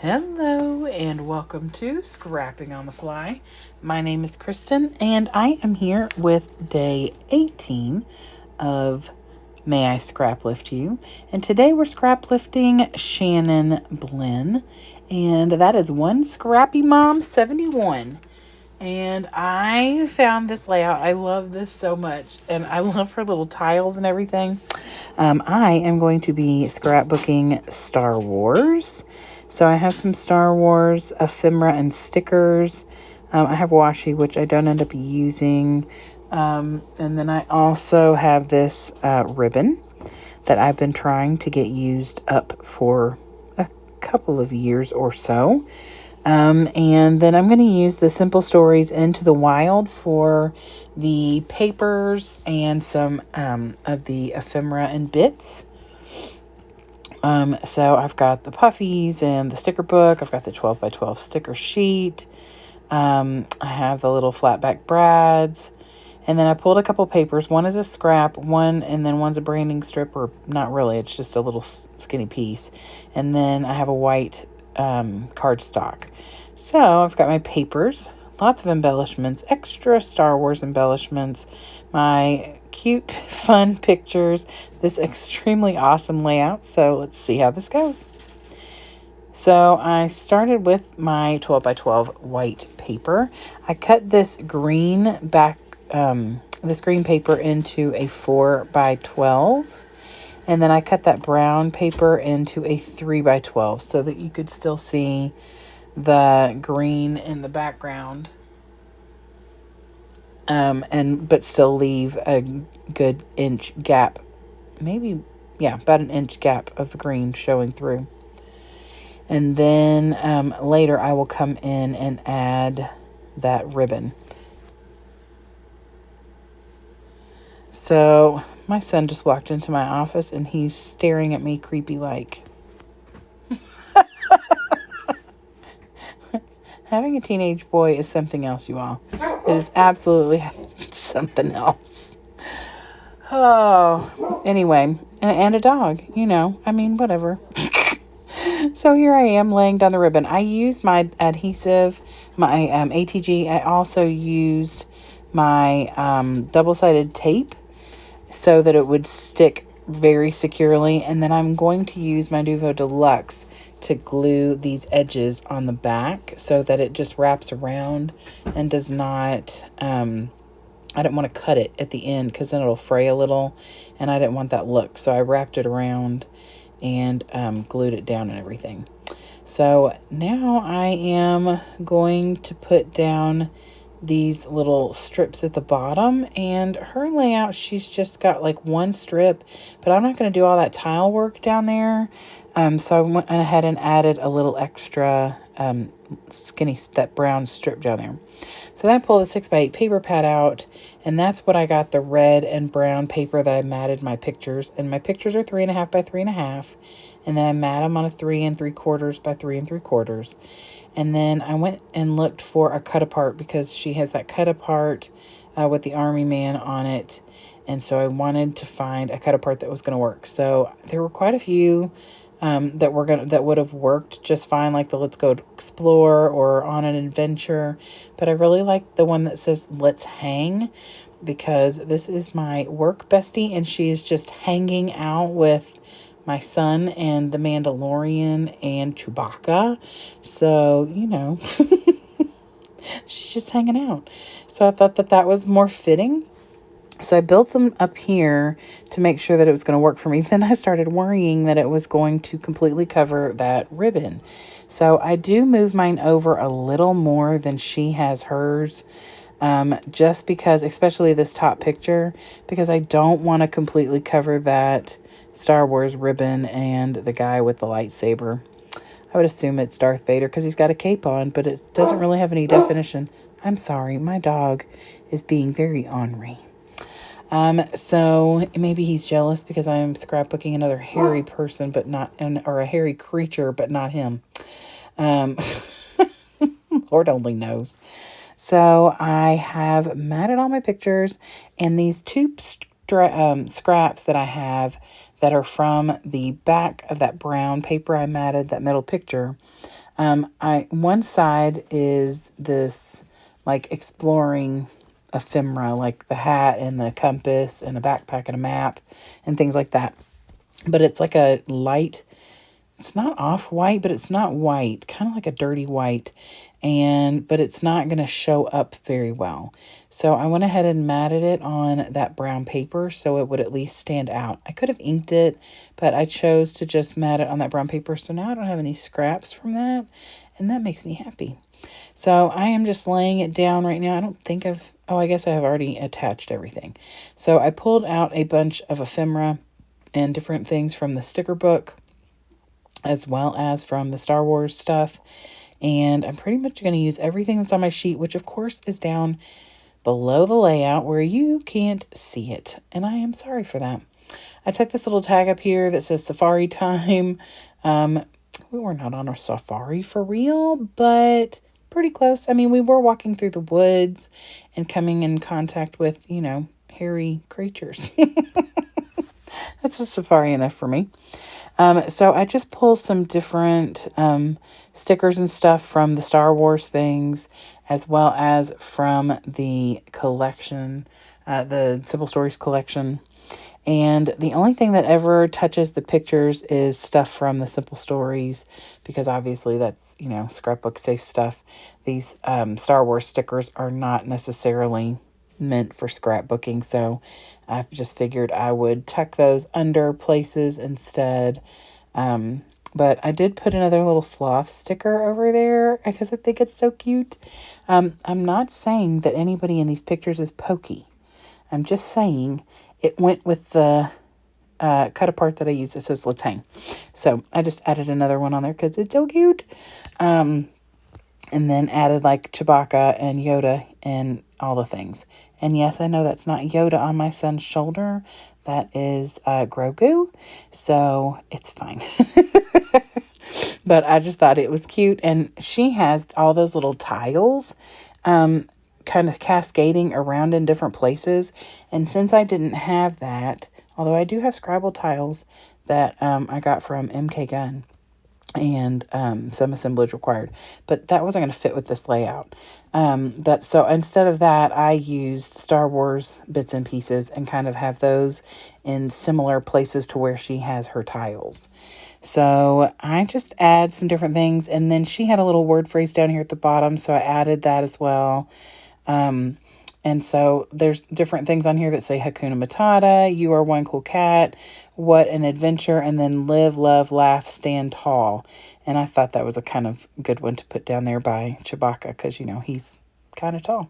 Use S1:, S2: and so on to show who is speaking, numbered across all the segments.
S1: Hello and welcome to Scrapping on the Fly. My name is Kristin and I am here with day 18 of May I Scraplift You. And today we're scraplifting Shannon Blinn, and that is One Scrappy Mom 71. And I found this layout. I love this so much, and I love her little tiles and everything. I am going to be scrapbooking Star Wars. So I have some Star Wars ephemera and stickers. I have washi, which I don't end up using. And then I also have this ribbon that I've been trying to get used up for a couple of years or so. And then I'm going to use the Simple Stories Into the Wild for the papers and some of the ephemera and bits. So I've got the puffies and the sticker book. I've got the 12 by 12 sticker sheet. I have the little flatback brads. And then I pulled a couple papers. One is a scrap, and then one's a branding strip, or not really. It's just a little skinny piece. And then I have a white cardstock. So I've got my papers, lots of embellishments, extra Star Wars embellishments, my cute, fun pictures, this extremely awesome layout. So let's see how this goes. So I started with my 12 by 12 white paper. I cut this green paper into a 4 by 12. And then I cut that brown paper into a 3 by 12 so that you could still see the green in the background. But still leave a good inch gap. About an inch gap of the green showing through. And then later I will come in and add that ribbon. So my son just walked into my office and he's staring at me creepy like. Having a teenage boy is something else, you all. It is absolutely something else. Oh, anyway, and a dog, whatever. So here I am laying down the ribbon. I used my adhesive, my ATG. I also used my double-sided tape so that it would stick very securely. And then I'm going to use my Nuvo Deluxe to glue these edges on the back so that it just wraps around and does not, I didn't want to cut it at the end because then it'll fray a little, and I didn't want that look. So I wrapped it around and glued it down and everything. So now I am going to put down these little strips at the bottom, and her layout, she's just got like one strip, but I'm not going to do all that tile work down there. So I went ahead and added a little extra that brown strip down there. So then I pulled the 6x8 paper pad out, and that's what I got, the red and brown paper that I matted my pictures. And my pictures are 3.5 by 3.5, and then I mat them on a 3 3/4 by 3 3/4. And then I went and looked for a cut apart because she has that cut apart with the army man on it. And so I wanted to find a cut apart that was going to work. So there were quite a few that would have worked just fine, like the Let's Go Explore or On an Adventure. But I really like the one that says Let's Hang, because this is my work bestie and she is just hanging out with my son and the Mandalorian and Chewbacca. So, she's just hanging out. So I thought that was more fitting. So I built them up here to make sure that it was going to work for me. Then I started worrying that it was going to completely cover that ribbon. So I do move mine over a little more than she has hers. Just because, especially this top picture, because I don't want to completely cover that Star Wars ribbon and the guy with the lightsaber. I would assume it's Darth Vader because he's got a cape on, but it doesn't really have any definition. I'm sorry, my dog is being very ornery. So maybe he's jealous because I'm scrapbooking another hairy person, or a hairy creature, but not him. Lord only knows. So I have matted all my pictures, and these two scraps that I have that are from the back of that brown paper I matted, that middle picture, One side is this like exploring ephemera, like the hat and the compass and a backpack and a map and things like that. But it's like a light, it's not off-white, but it's not white, kind of like a dirty white. But it's not going to show up very well. So I went ahead and matted it on that brown paper so it would at least stand out. I could have inked it, but I chose to just mat it on that brown paper. So now I don't have any scraps from that, and that makes me happy. So I am just laying it down right now. I don't think I guess I have already attached everything. So I pulled out a bunch of ephemera and different things from the sticker book, as well as from the Star Wars stuff. And I'm pretty much going to use everything that's on my sheet, which of course is down below the layout where you can't see it. And I am sorry for that. I took this little tag up here that says safari time. We were not on a safari for real, but pretty close. I mean, we were walking through the woods and coming in contact with, hairy creatures. That's a safari enough for me. So I just pulled some different stickers and stuff from the Star Wars things, as well as from the collection, the Simple Stories collection. And the only thing that ever touches the pictures is stuff from the Simple Stories, because obviously that's, scrapbook safe stuff. These Star Wars stickers are not necessarily meant for scrapbooking, so I've just figured I would tuck those under places instead. But I did put another little sloth sticker over there because I think it's so cute. I'm not saying that anybody in these pictures is pokey. I'm just saying it went with the cut apart that I used. It says Latang. So I just added another one on there because it's so cute. And then added like Chewbacca and Yoda and all the things. And yes, I know that's not Yoda on my son's shoulder. That is Grogu. So it's fine. But I just thought it was cute. And she has all those little tiles kind of cascading around in different places. And since I didn't have that, although I do have Scrabble tiles that I got from MK Gunn, and some assemblage required, but that wasn't going to fit with this layout. So instead of that, I used Star Wars bits and pieces and kind of have those in similar places to where she has her tiles. So I just add some different things, and then she had a little word phrase down here at the bottom, so I added that as well. And so there's different things on here that say Hakuna Matata, you are one cool cat, what an adventure, and then live, love, laugh, stand tall. And I thought that was a kind of good one to put down there by Chewbacca because, he's kind of tall.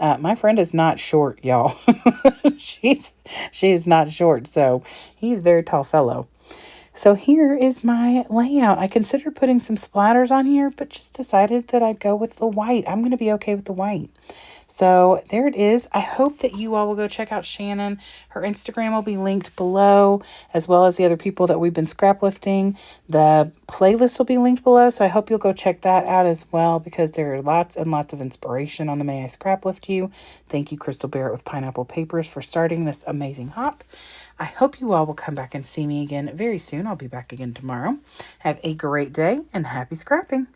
S1: My friend is not short, y'all. She is not short, so he's a very tall fellow. So here is my layout. I considered putting some splatters on here, but just decided that I'd go with the white. I'm going to be okay with the white. So there it is. I hope that you all will go check out Shannon. Her Instagram will be linked below, as well as the other people that we've been scraplifting. The playlist will be linked below, so I hope you'll go check that out as well, because there are lots and lots of inspiration on the May I Scraplift You. Thank you, Crystal Barrett with Pineapple Papers, for starting this amazing hop. I hope you all will come back and see me again very soon. I'll be back again tomorrow. Have a great day and happy scrapping.